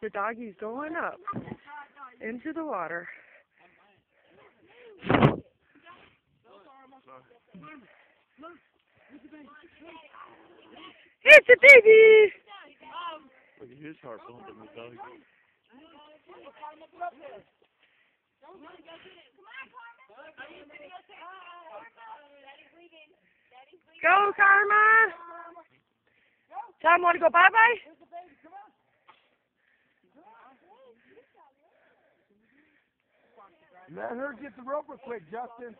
The doggy's going up into the water. It's a baby! Look at his heart pumping, the dog. Go, Karma! Tom, want to go bye-bye? Let her get the rope real quick, Justin.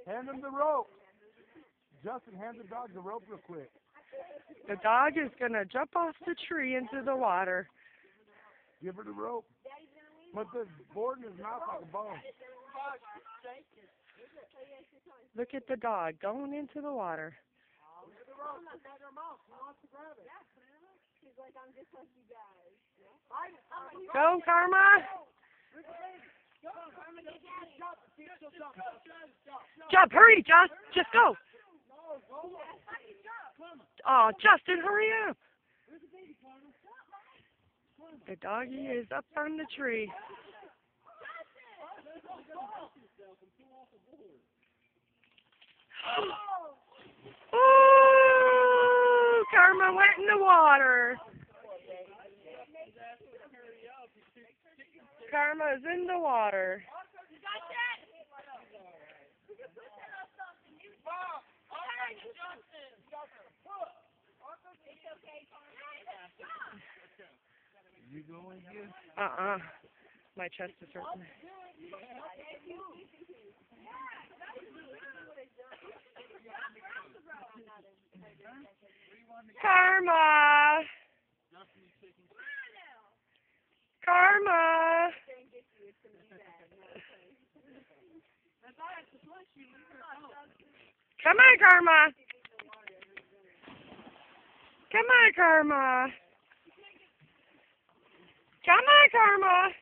Hand him the rope. Justin, hand the dog the rope real quick. The dog is going to jump off the tree into the water. Give her the rope. Put the board in his mouth like a bone. Look at the dog going into the water. Go, Karma! Jump, hurry, just go. Oh, Justin, hurry up. The doggy is up on the tree. Oh, Karma went in the water. Karma's in the water. You going here? My chest is hurting. Karma! Karma! Come on, Karma! Come on, Karma! Come on, Karma!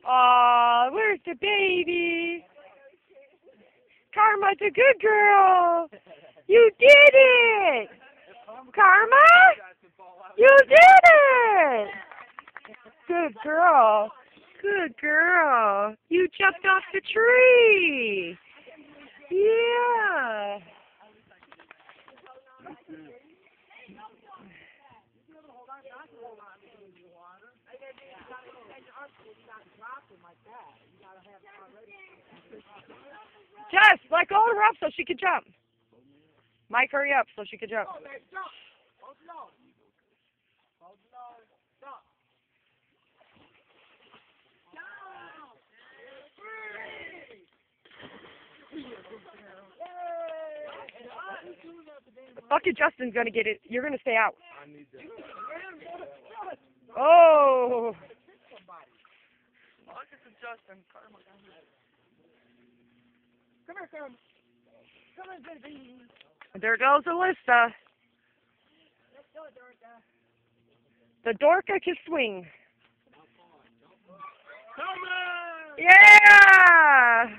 Aw, where's the baby? Karma's a good girl. You did it! Karma? You did it! Good girl. Good girl. You jumped off the tree. Yeah. Jess, let go of her up so she can jump. Mike, hurry up so she can jump. Fucking Justin's gonna get it. You're gonna stay out. Oh. Justin. Come here, Sam. Come on, baby. There goes Alyssa. Let's go, Dorca. The Dorca can swing. Come on! Yeah!